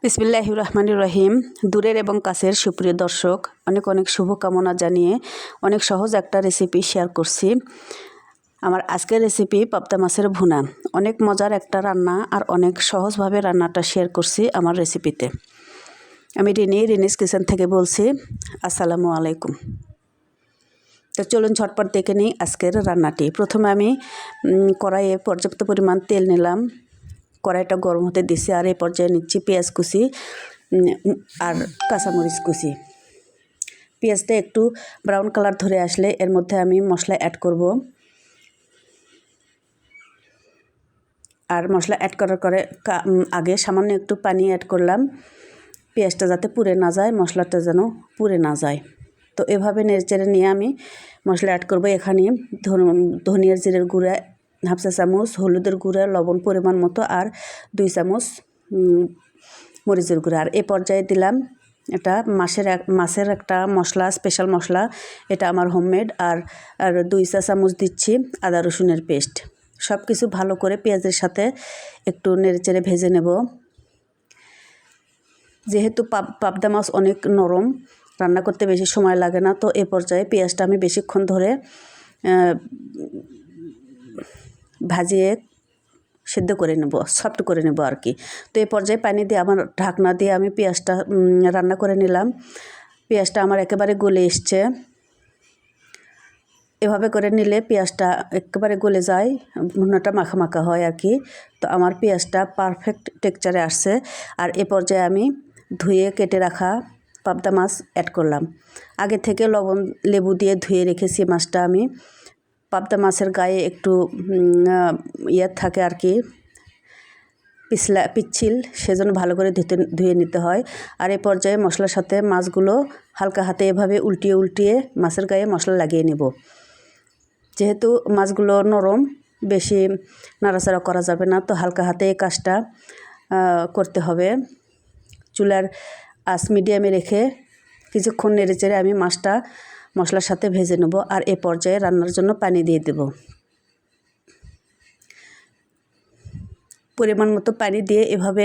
বিসমিল্লাহির রহমানির রহিম। দূরের এবং কাছের সুপ্রিয় দর্শক, অনেক অনেক শুভকামনা জানিয়ে অনেক সহজ একটা রেসিপি শেয়ার করছি। আমার আজকের রেসিপি পাবদা মাছের ভুনা। অনেক মজার একটা রান্না আর অনেক সহজভাবে রান্নাটা শেয়ার করছি আমার রেসিপিতে। আমি রিনিস কিচেন থেকে বলছি। আসসালামু আলাইকুম। তো চলুন ঝটপট দেখে নিই আজকের রান্নাটি। প্রথমে আমি কড়াইয়ে পর্যাপ্ত পরিমাণ তেল নিলাম, কড়াইটা গরম হতে দিছি, আর এই পর্যায়ে নিচ্ছি পেঁয়াজ কুচি আর কাঁচামরিচ কুচি। পেঁয়াজটা একটু ব্রাউন কালার ধরে আসলে এর মধ্যে আমি মশলা অ্যাড করব। আর মশলা অ্যাড করার আগে সামান্য একটু পানি অ্যাড করলাম, পেঁয়াজটা যাতে পুড়ে না যায়, মশলাটা যেন পুড়ে না যায়। তো এভাবে নেড়েচেড়ে নিয়ে আমি মশলা অ্যাড করব। এখানে ধনিয়ার জিরের গুঁড়া হাফ চা চামচ, হলুদের গুঁড়া লবণ পরিমাণ মতো, আর 2 চামচ মরিচের গুঁড়া। আর এ পর্যায়ে দিলাম এটা মাছের একটা মশলা, স্পেশাল মশলা, এটা আমার হোমমেড। আর 2 চা চামচ দিচ্ছি আদা রসুনের পেস্ট। সব কিছু ভালো করে পেঁয়াজের সাথে একটু নেড়েচেড়ে ভেজে নেব। যেহেতু পাবদা মাছ অনেক নরম, রান্না করতে বেশি সময় লাগে না, তো এ পর্যায়ে পেঁয়াজটা আমি বেশিক্ষণ ধরে ভাজিয়ে সিদ্ধ করে নেব, সফট করে নেব আর কি। তো এই পর্যায়ে পানি দিয়ে আমার ঢাকনা দিয়ে আমি পেঁয়াজটা রান্না করে নিলাম। পেঁয়াজটা আমার একেবারে গলে এসছে। এভাবে করে নিলে পেঁয়াজটা একেবারে গলে যায়, ভুনাটা মাখা মাখা হয় আর কি। তো আমার পেঁয়াজটা পারফেক্ট টেক্সচারে আসছে। আর এ পর্যায়ে আমি ধুয়ে কেটে রাখা পাবদা মাছ অ্যাড করলাম। আগে থেকে লবণ লেবু দিয়ে ধুয়ে রেখেছি মাছটা আমি। পাবদা মাছের গায়ে একটু থাকে আর কি, পিচ্ছিল, সেজন্য ভালো করে ধুয়ে নিতে হয়। আর এই পর্যায়ে মশলার সাথে মাছগুলো হালকা হাতে এভাবে উল্টিয়ে উল্টিয়ে মাছের গায়ে মশলা লাগিয়ে নেব। যেহেতু মাছগুলো নরম, বেশি নাড়াচাড়া করা যাবে না, তো হালকা হাতে এই কাজটা করতে হবে। চুলার আঁচ মিডিয়ামে রেখে কিছুক্ষণ নেড়েচেড়ে আমি মাছটা মশলার সাথে ভেজে নেব। আর এ পর্যায়ে রান্নার জন্য পানি দিয়ে দেব। পরিমাণ মতো পানি দিয়ে এভাবে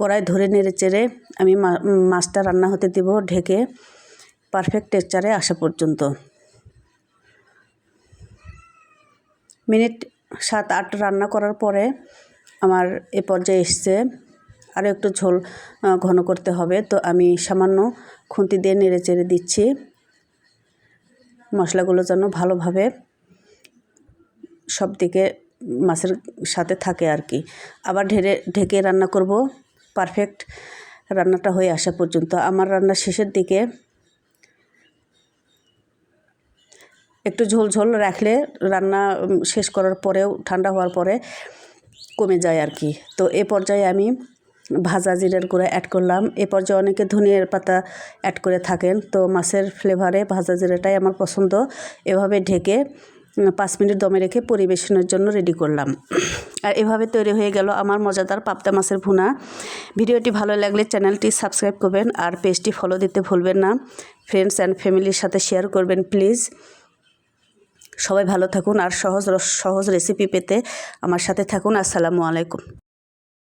কড়াই ধরে নেড়েচেড়ে আমি মাছটা রান্না হতে দেব, ঢেকে পারফেক্ট টেক্সচারে আসা পর্যন্ত। মিনিট 7-8 রান্না করার পরে আমার এ পর্যায়ে এসছে। আরও একটু ঝোল ঘন করতে হবে, তো আমি সামান্য খুন্তি দিয়ে নেড়েচেড়ে দিচ্ছি মশলাগুলো যেন ভালোভাবে সব দিকে মাছের সাথে থাকে আর কি। আবার ঢেকে রান্না করব পারফেক্ট রান্নাটা হয়ে আসা পর্যন্ত। আমার রান্নার শেষের দিকে একটু ঝোল ঝোল রাখলে রান্না শেষ করার পরেও ঠান্ডা হওয়ার পরে কমে যায় আর কি। তো এ পর্যায়ে আমি ভাজা জিরার গুঁড়া অ্যাড করলাম। এ পর্যায়ে অনেকে ধনিয়ার পাতা অ্যাড করে থাকেন, তো মাছের ফ্লেভারে ভাজা জিরাটাই আমার পছন্দ। এভাবে ঢেকে 5 মিনিট দমে রেখে পরিবেশনের জন্য রেডি করলাম। আর এভাবে তৈরি হয়ে গেল আমার মজাদার পাবদা মাছের ভুনা। ভিডিওটি ভালো লাগলে চ্যানেলটি সাবস্ক্রাইব করবেন আর পেজটি ফলো দিতে ভুলবেন না। ফ্রেন্ডস অ্যান্ড ফ্যামিলির সাথে শেয়ার করবেন প্লিজ। সবাই ভালো থাকুন আর সহজ রেসিপি পেতে আমার সাথে থাকুন। আসসালামু আলাইকুম।